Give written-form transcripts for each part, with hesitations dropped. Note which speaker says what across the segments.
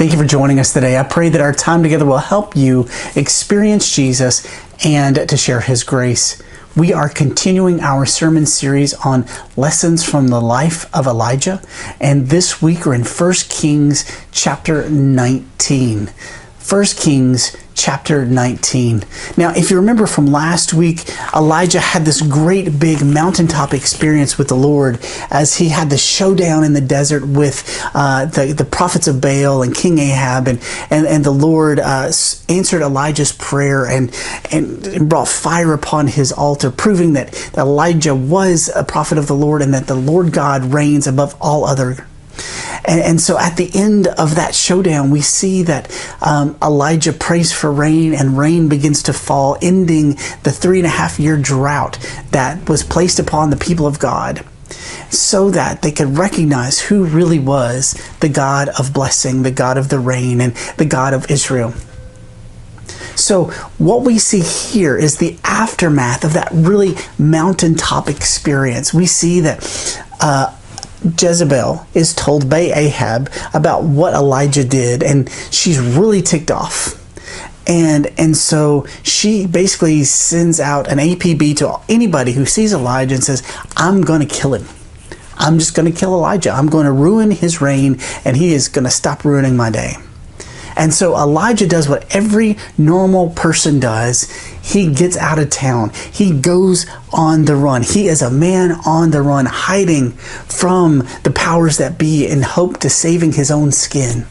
Speaker 1: Thank you for joining us today. I pray that our time together will help you experience Jesus and to share His grace. We are continuing our sermon series on lessons from the life of Elijah, and this week we're in 1 Kings chapter 19. 1 Kings chapter 19. Now, if you remember from last week, Elijah had this great big mountaintop experience with the Lord as he had the showdown in the desert with the prophets of Baal and King Ahab, and the Lord answered Elijah's prayer and brought fire upon his altar, proving that Elijah was a prophet of the Lord and that the Lord God reigns above all other. And so at the end of that showdown, we see that Elijah prays for rain, and rain begins to fall, ending the 3.5-year drought that was placed upon the people of God, so that they could recognize who really was the God of blessing, the God of the rain, and the God of Israel. So what we see here is the aftermath of that really mountaintop experience. We see that Jezebel is told by Ahab about what Elijah did, and she's really ticked off. And so she basically sends out an APB to anybody who sees Elijah and says, I'm going to kill him. I'm just going to kill Elijah. I'm going to ruin his reign, and he is going to stop ruining my day. And so Elijah does what every normal person does. He gets out of town. He goes on the run. He is a man on the run, hiding from the powers that be in hope to saving his own skin.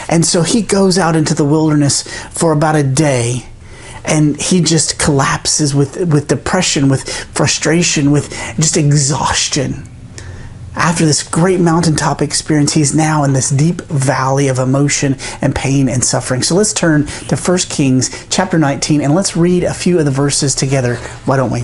Speaker 1: And so he goes out into the wilderness for about a day, and he just collapses with depression, with frustration, with just exhaustion. After this great mountaintop experience, he's now in this deep valley of emotion and pain and suffering. So let's turn to 1 Kings chapter 19, and let's read a few of the verses together. Why don't we?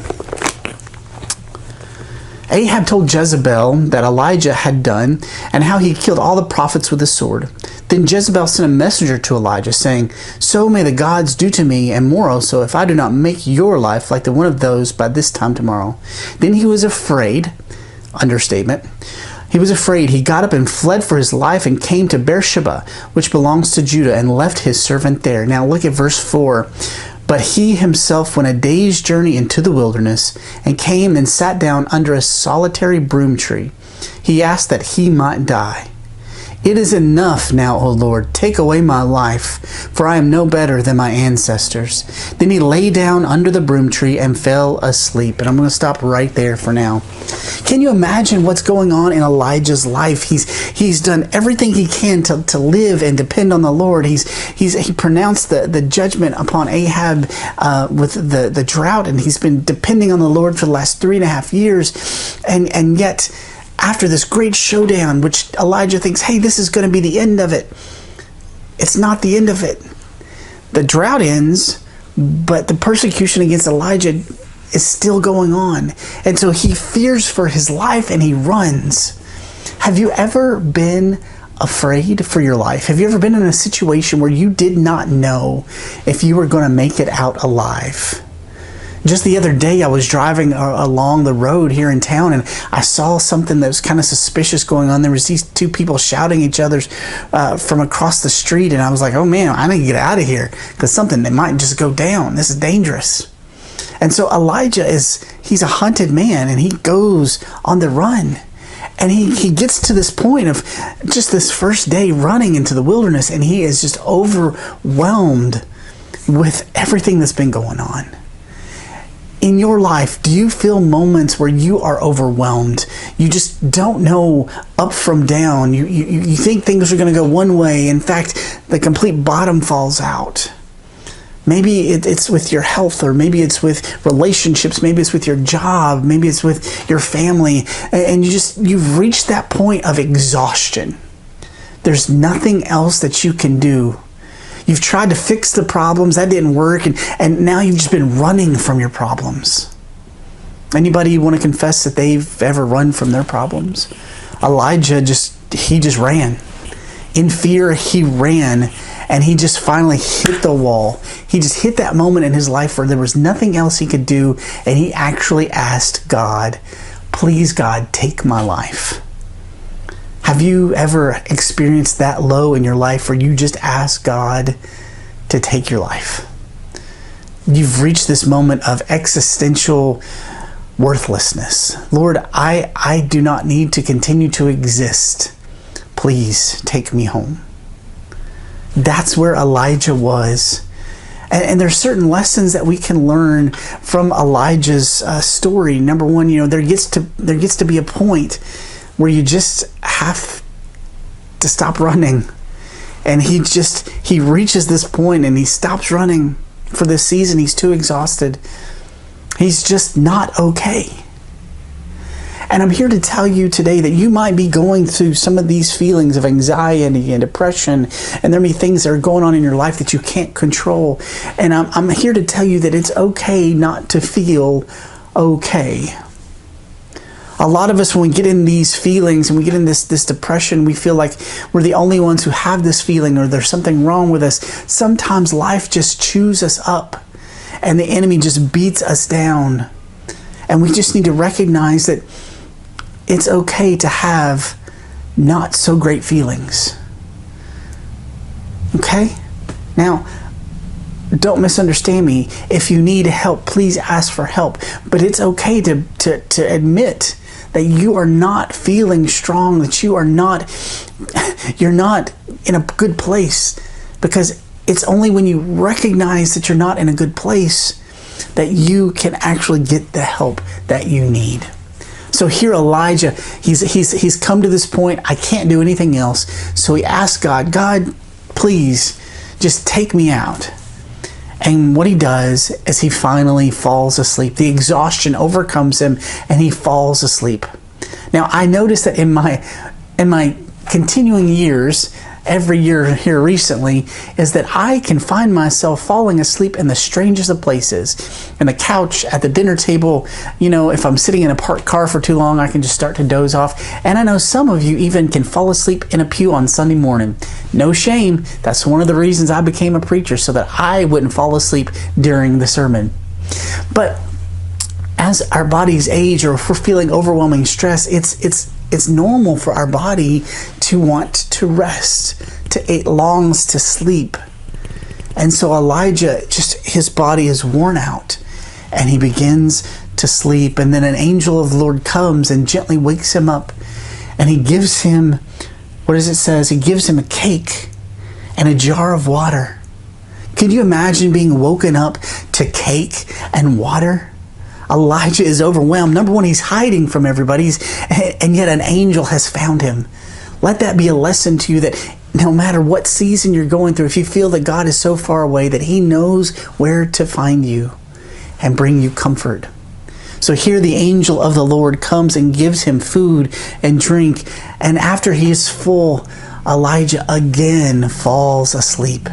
Speaker 1: Ahab told Jezebel that Elijah had done and how he killed all the prophets with a sword. Then Jezebel sent a messenger to Elijah, saying, So may the gods do to me, and more also, if I do not make your life like the one of those by this time tomorrow. Then he was afraid. Understatement. He was afraid. He got up and fled for his life and came to Beersheba, which belongs to Judah, and left his servant there. Now look at verse 4. But he himself went a day's journey into the wilderness and came and sat down under a solitary broom tree. He asked that he might die. It is enough now, O Lord, take away my life, for I am no better than my ancestors. Then he lay down under the broom tree and fell asleep. And I'm going to stop right there for now. Can you imagine what's going on in Elijah's life? He's done everything he can to live and depend on the Lord. He pronounced the judgment upon Ahab with the drought, and he's been depending on the Lord for the last 3.5 years, and yet after this great showdown, which Elijah thinks, hey, this is going to be the end of it. It's not the end of it. The drought ends, but the persecution against Elijah is still going on. And so he fears for his life and he runs. Have you ever been afraid for your life? Have you ever been in a situation where you did not know if you were going to make it out alive? Just the other day, I was driving along the road here in town, and I saw something that was kind of suspicious going on. There was these two people shouting at each other from across the street, and I was like, oh man, I need to get out of here because something that might just go down. This is dangerous. And so Elijah he's a hunted man, and he goes on the run. And he gets to this point of just this first day running into the wilderness, and he is just overwhelmed with everything that's been going on. In your life, do you feel moments where you are overwhelmed? You just don't know up from down. You think things are going to go one way. In fact, the complete bottom falls out. Maybe it's with your health, or maybe it's with relationships, maybe it's with your job, maybe it's with your family, and you've reached that point of exhaustion. There's nothing else that you can do. You've tried to fix the problems, that didn't work, and now you've just been running from your problems. Anybody want to confess that they've ever run from their problems? Elijah just ran. In fear, he ran, and he just finally hit the wall. He just hit that moment in his life where there was nothing else he could do, and he actually asked God, please God, take my life. Have you ever experienced that low in your life where you just ask God to take your life? You've reached this moment of existential worthlessness. Lord, I do not need to continue to exist. Please take me home. That's where Elijah was. And there's certain lessons that we can learn from Elijah's story. Number one, there gets to be a point where you just have to stop running. And he reaches this point and he stops running for this season. He's too exhausted. He's just not okay. And I'm here to tell you today that you might be going through some of these feelings of anxiety and depression, and there may be things that are going on in your life that you can't control. And I'm here to tell you that it's okay not to feel okay. A lot of us, when we get in these feelings and we get in this depression, we feel like we're the only ones who have this feeling, or there's something wrong with us. Sometimes life just chews us up and the enemy just beats us down. And we just need to recognize that it's okay to have not so great feelings. Okay? Now, don't misunderstand me. If you need help, please ask for help. But it's okay to admit that you are not feeling strong, that you're not in a good place. Because it's only when you recognize that you're not in a good place that you can actually get the help that you need. So here Elijah, he's come to this point. I can't do anything else. So he asks God, please just take me out. And what he does is he finally falls asleep. The exhaustion overcomes him and he falls asleep. Now I noticed that in my continuing years, every year here recently, is that I can find myself falling asleep in the strangest of places. In the couch, at the dinner table, if I'm sitting in a parked car for too long, I can just start to doze off. And I know some of you even can fall asleep in a pew on Sunday morning. No shame. That's one of the reasons I became a preacher, so that I wouldn't fall asleep during the sermon. But as our bodies age, or if we're feeling overwhelming stress, it's normal for our body to want to rest. It longs to sleep. And so Elijah, his body is worn out and he begins to sleep. And then an angel of the Lord comes and gently wakes him up, and he gives him, what does it says? He gives him a cake and a jar of water. Can you imagine being woken up to cake and water? Elijah is overwhelmed. Number one, he's hiding from everybody, and yet an angel has found him. Let that be a lesson to you that no matter what season you're going through, if you feel that God is so far away, that he knows where to find you and bring you comfort. So here the angel of the Lord comes and gives him food and drink. And after he is full, Elijah again falls asleep.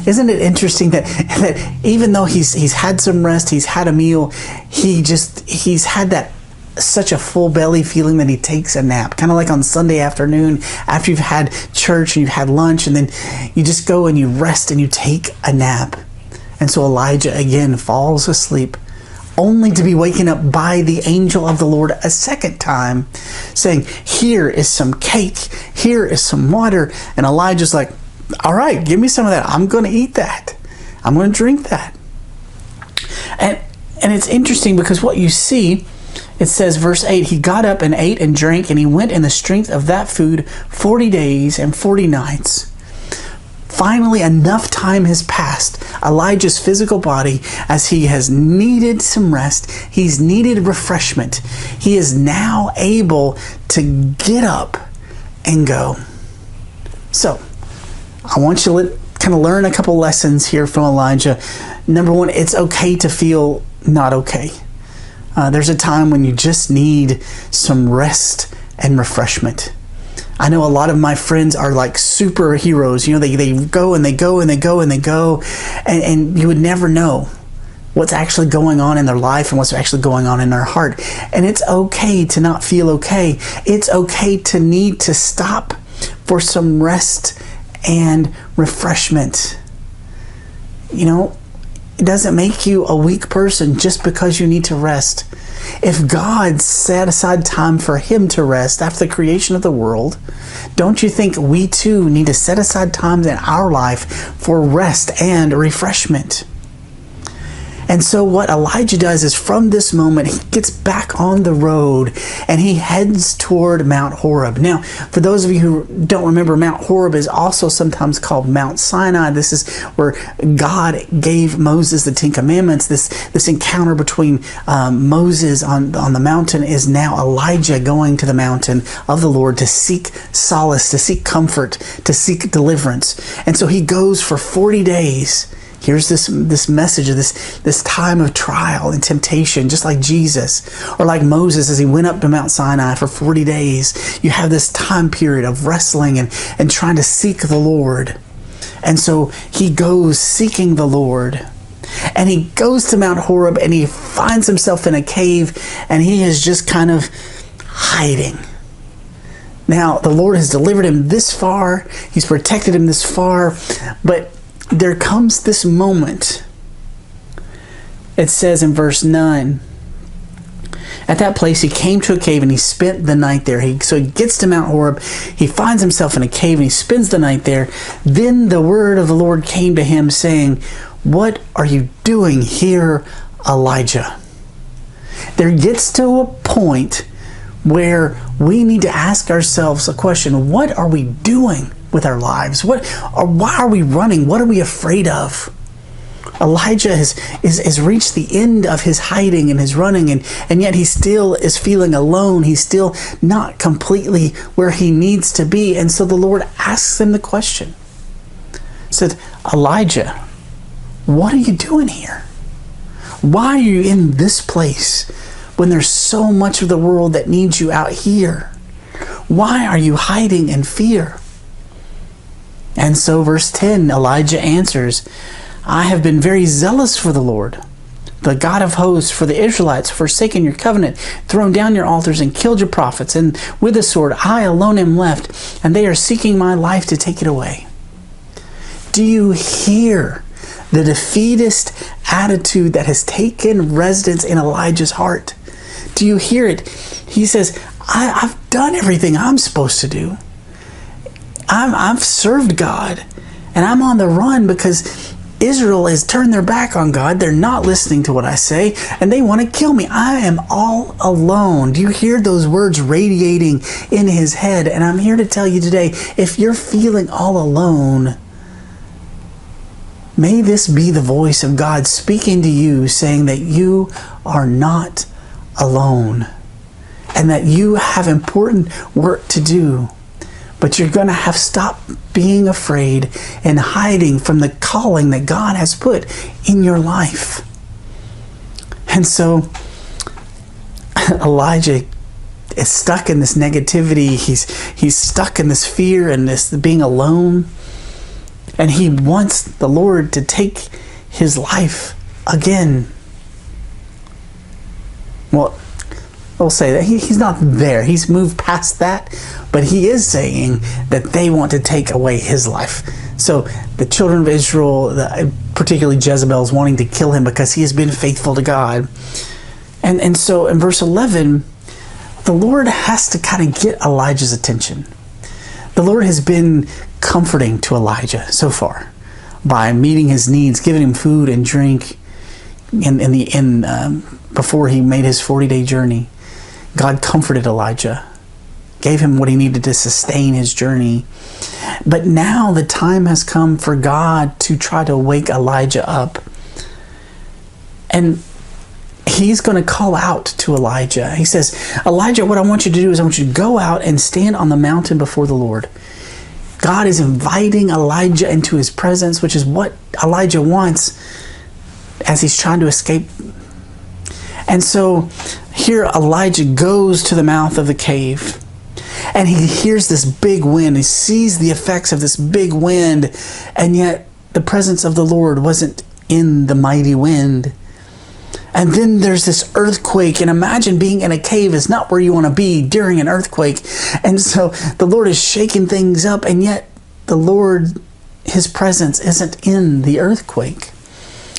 Speaker 1: Isn't it interesting that even though he's had some rest, he's had a meal, he's had such a full belly feeling that he takes a nap. Kind of like on Sunday afternoon after you've had church and you've had lunch, and then you just go and you rest and you take a nap. And so Elijah again falls asleep, only to be waken up by the angel of the Lord a second time, saying, here is some cake, here is some water. And Elijah's like, all right, give me some of that. I'm going to eat that. I'm going to drink that. And it's interesting because what you see, it says, verse 8, he got up and ate and drank, and he went in the strength of that food 40 days and 40 nights. Finally, enough time has passed. Elijah's physical body, as he has needed some rest, he's needed refreshment. He is now able to get up and go. So, I want you to kind of learn a couple lessons here from Elijah. Number one, it's okay to feel not okay. There's a time when you just need some rest and refreshment. I know a lot of my friends are like superheroes. They go and they go and they go and they go, and you would never know what's actually going on in their life and what's actually going on in their heart. And it's okay to not feel okay. It's okay to need to stop for some rest and refreshment. It doesn't make you a weak person just because you need to rest. If God set aside time for him to rest after the creation of the world, don't you think we too need to set aside times in our life for rest and refreshment? And so what Elijah does is from this moment, he gets back on the road and he heads toward Mount Horeb. Now, for those of you who don't remember, Mount Horeb is also sometimes called Mount Sinai. This is where God gave Moses the Ten Commandments. This encounter between Moses on the mountain is now Elijah going to the mountain of the Lord to seek solace, to seek comfort, to seek deliverance. And so he goes for 40 days. Here's this message of this time of trial and temptation, just like Jesus, or like Moses as he went up to Mount Sinai for 40 days. You have this time period of wrestling and trying to seek the Lord. And so he goes seeking the Lord. And he goes to Mount Horeb and he finds himself in a cave and he is just kind of hiding. Now, the Lord has delivered him this far. He's protected him this far. But there comes this moment. It says in verse 9, at that place he came to a cave and he spent the night there. So he gets to Mount Horeb, he finds himself in a cave and he spends the night there. Then the word of the Lord came to him saying, "What are you doing here, Elijah?" There gets to a point where we need to ask ourselves a question. What are we doing with our lives? Why are we running? What are we afraid of? Elijah has reached the end of his hiding and his running, and yet he still is feeling alone. He's still not completely where he needs to be. And so the Lord asks him the question. He said, "Elijah, what are you doing here? Why are you in this place when there's so much of the world that needs you out here? Why are you hiding in fear?" And so verse 10, Elijah answers, "I have been very zealous for the Lord, the God of hosts, for the Israelites, forsaken your covenant, thrown down your altars, and killed your prophets. And with the sword I alone am left, and they are seeking my life to take it away." Do you hear the defeatist attitude that has taken residence in Elijah's heart? Do you hear it? He says, I've done everything I'm supposed to do. I've served God, and I'm on the run because Israel has turned their back on God. They're not listening to what I say, and they want to kill me. I am all alone. Do you hear those words radiating in his head? And I'm here to tell you today, if you're feeling all alone, may this be the voice of God speaking to you, saying that you are not alone and that you have important work to do. But you're going to have to stop being afraid and hiding from the calling that God has put in your life. And so Elijah is stuck in this negativity. He's stuck in this fear and this being alone. And he wants the Lord to take his life again. Well, we'll say that he's not there. He's moved past that, but he is saying that they want to take away his life. So the children of Israel, particularly Jezebel, is wanting to kill him because he has been faithful to God. And so in verse 11, the Lord has to kind of get Elijah's attention. The Lord has been comforting to Elijah so far by meeting his needs, giving him food and drink before he made his 40-day journey. God comforted Elijah, gave him what he needed to sustain his journey. But now the time has come for God to try to wake Elijah up. And he's going to call out to Elijah. He says, "Elijah, what I want you to do is I want you to go out and stand on the mountain before the Lord." God is inviting Elijah into his presence, which is what Elijah wants as he's trying to escape. And so here Elijah goes to the mouth of the cave and he hears this big wind. He sees the effects of this big wind, and yet the presence of the Lord wasn't in the mighty wind. And then there's this earthquake, and imagine being in a cave is not where you want to be during an earthquake. And so the Lord is shaking things up, and yet the Lord, his presence isn't in the earthquake.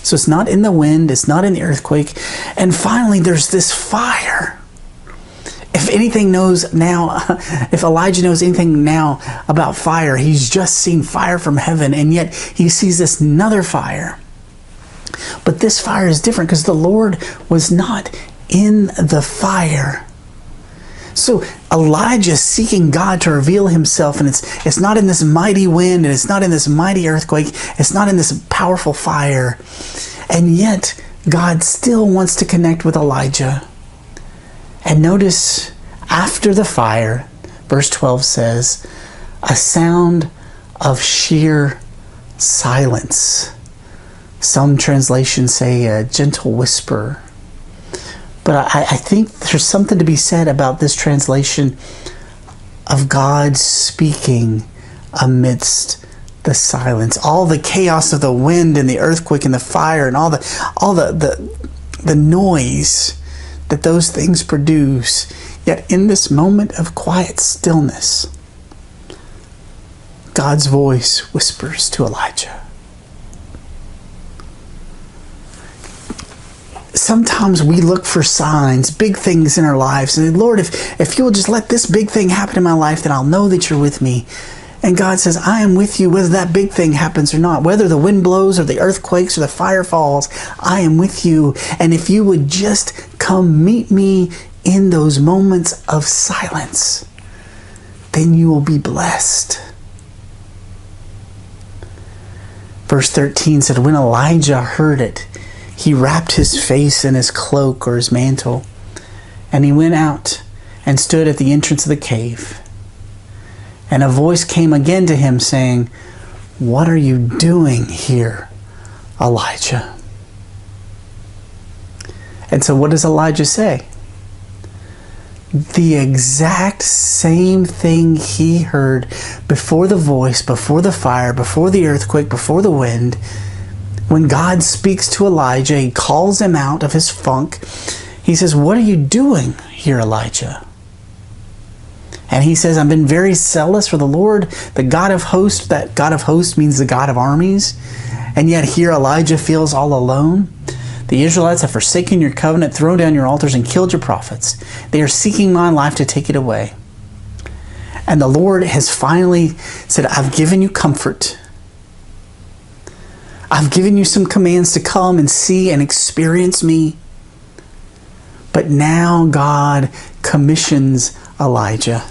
Speaker 1: So it's not in the wind, it's not in the earthquake. And finally, there's this fire. If anything knows now, if Elijah knows anything now about fire, he's just seen fire from heaven, and yet he sees this another fire. But this fire is different because the Lord was not in the fire. So Elijah is seeking God to reveal himself, and it's not in this mighty wind, and it's not in this mighty earthquake, it's not in this powerful fire. And yet God still wants to connect with Elijah. And notice, after the fire, verse 12 says, a sound of sheer silence. Some translations say a gentle whisper. But I think there's something to be said about this translation of God speaking amidst the silence. All the chaos of the wind and the earthquake and the fire and all the noise that those things produce. Yet in this moment of quiet stillness, God's voice whispers to Elijah. Sometimes we look for signs, big things in our lives. And Lord, if you will just let this big thing happen in my life, then I'll know that you're with me. And God says, I am with you whether that big thing happens or not. Whether the wind blows or the earthquakes or the fire falls, I am with you. And if you would just come meet me in those moments of silence, then you will be blessed. Verse 13 said, when Elijah heard it, he wrapped his face in his cloak or his mantle, and he went out and stood at the entrance of the cave. And a voice came again to him saying, what are you doing here, Elijah? And so what does Elijah say? The exact same thing he heard before the voice, before the fire, before the earthquake, before the wind. When God speaks to Elijah, he calls him out of his funk. He says, what are you doing here, Elijah? And he says, I've been very zealous for the Lord, the God of hosts. That God of hosts means the God of armies. And yet here Elijah feels all alone. The Israelites have forsaken your covenant, thrown down your altars, and killed your prophets. They are seeking my life to take it away. And the Lord has finally said, I've given you comfort. I've given you some commands to come and see and experience me. But now God commissions Elijah.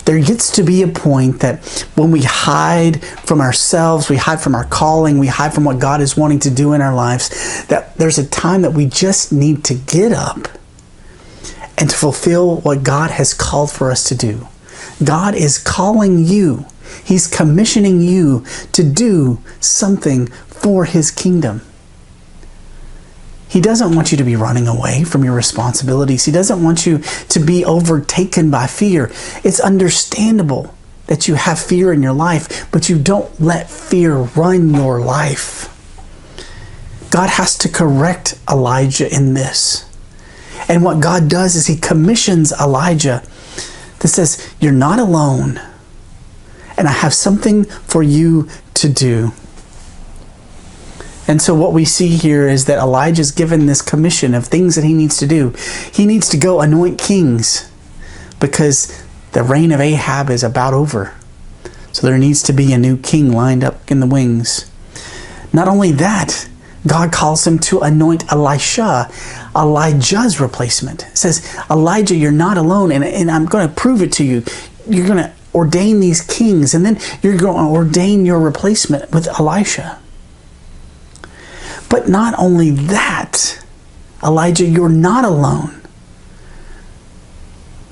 Speaker 1: There gets to be a point that when we hide from ourselves, we hide from our calling, we hide from what God is wanting to do in our lives, that there's a time that we just need to get up and to fulfill what God has called for us to do. God is calling you. He's commissioning you to do something for His kingdom. He doesn't want you to be running away from your responsibilities. He doesn't want you to be overtaken by fear. It's understandable that you have fear in your life, but you don't let fear run your life. God has to correct Elijah in this. And what God does is He commissions Elijah that says, you're not alone, and I have something for you to do. And so what we see here is that Elijah's given this commission of things that he needs to do. He needs to go anoint kings because the reign of Ahab is about over. So there needs to be a new king lined up in the wings. Not only that, God calls him to anoint Elisha, Elijah's replacement. It says, Elijah, you're not alone, and I'm going to prove it to you. You're going to ordain these kings, and then you're going to ordain your replacement with Elisha. But not only that, Elijah, you're not alone.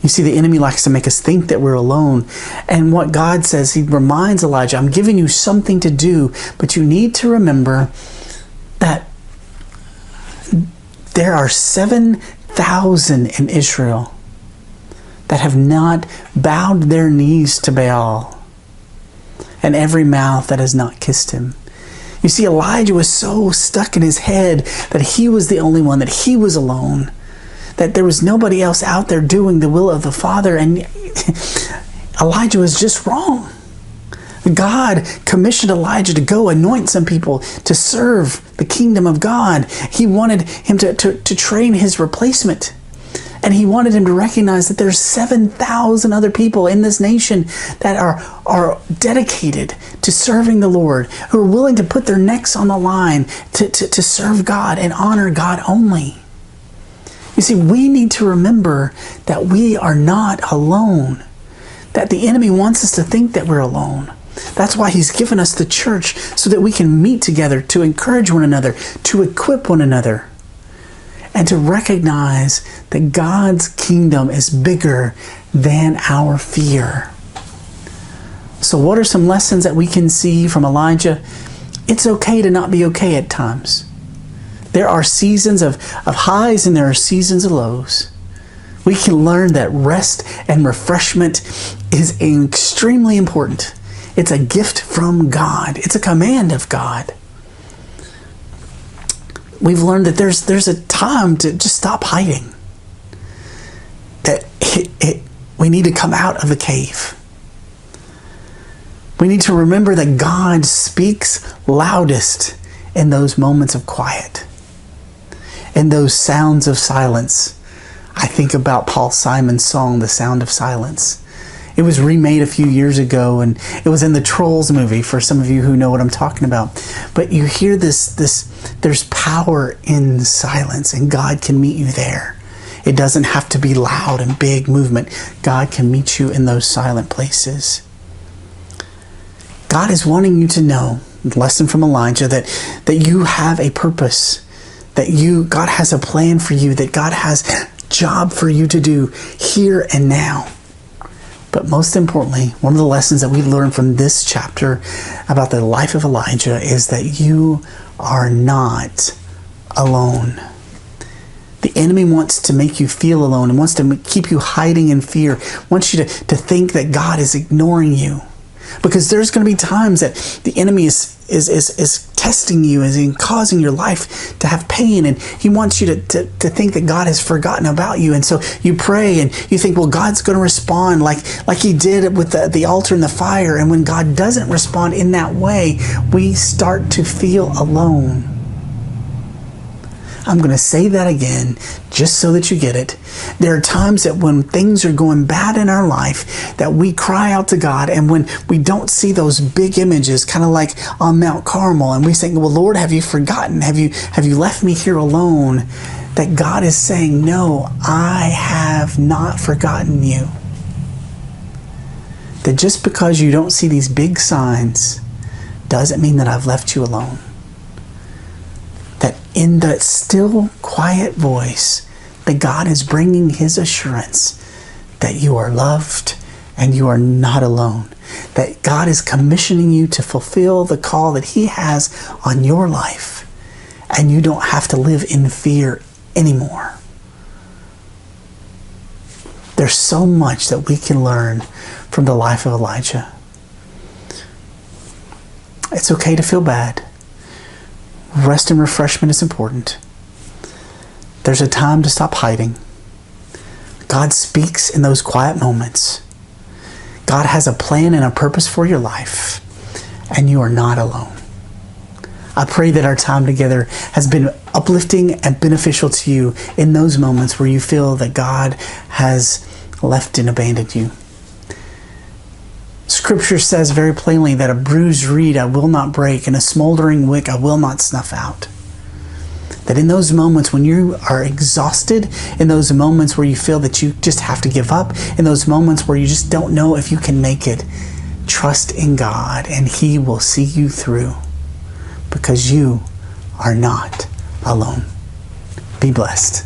Speaker 1: You see, the enemy likes to make us think that we're alone. And what God says, He reminds Elijah, I'm giving you something to do, but you need to remember that there are 7,000 in Israel that have not bowed their knees to Baal, and every mouth that has not kissed him. You see, Elijah was so stuck in his head that he was the only one, that he was alone, that there was nobody else out there doing the will of the Father, and Elijah was just wrong. God commissioned Elijah to go anoint some people to serve the kingdom of God. He wanted him to train his replacement. And he wanted him to recognize that there's 7,000 other people in this nation that are dedicated to serving the Lord, who are willing to put their necks on the line to serve God and honor God only. You see, we need to remember that we are not alone, that the enemy wants us to think that we're alone. That's why he's given us the church, so that we can meet together to encourage one another, to equip one another, and to recognize that God's kingdom is bigger than our fear. So what are some lessons that we can see from Elijah? It's okay to not be okay at times. There are seasons of highs and there are seasons of lows. We can learn that rest and refreshment is extremely important. It's a gift from God. It's a command of God. We've learned that there's a time to just stop hiding. That we need to come out of the cave. We need to remember that God speaks loudest in those moments of quiet, in those sounds of silence. I think about Paul Simon's song, The Sound of Silence. It was remade a few years ago, and it was in the Trolls movie, for some of you who know what I'm talking about. But you hear there's power in silence, and God can meet you there. It doesn't have to be loud and big movement. God can meet you in those silent places. God is wanting you to know, lesson from Elijah, that you have a purpose, that God has a plan for you, that God has a job for you to do here and now. But most importantly, one of the lessons that we learn from this chapter about the life of Elijah is that you are not alone. The enemy wants to make you feel alone and wants to keep you hiding in fear, wants you to think that God is ignoring you. Because there's going to be times that the enemy is testing you, is causing your life to have pain, and he wants you to think that God has forgotten about you. And so you pray and you think, well, God's going to respond like he did with the altar and the fire. And when God doesn't respond in that way, we start to feel alone. I'm going to say that again, just so that you get it. There are times that when things are going bad in our life, that we cry out to God, and when we don't see those big images, kind of like on Mount Carmel, and we say, well, Lord, have you forgotten? Have you left me here alone? That God is saying, no, I have not forgotten you. That just because you don't see these big signs doesn't mean that I've left you alone. That in that still, quiet voice, that God is bringing his assurance that you are loved and you are not alone. That God is commissioning you to fulfill the call that he has on your life, and you don't have to live in fear anymore. There's so much that we can learn from the life of Elijah. It's okay to feel bad. Rest and refreshment is important. There's a time to stop hiding. God speaks in those quiet moments. God has a plan and a purpose for your life, and you are not alone. I pray that our time together has been uplifting and beneficial to you in those moments where you feel that God has left and abandoned you. Scripture says very plainly that a bruised reed I will not break, and a smoldering wick I will not snuff out. That in those moments when you are exhausted, in those moments where you feel that you just have to give up, in those moments where you just don't know if you can make it, trust in God and he will see you through, because you are not alone. Be blessed.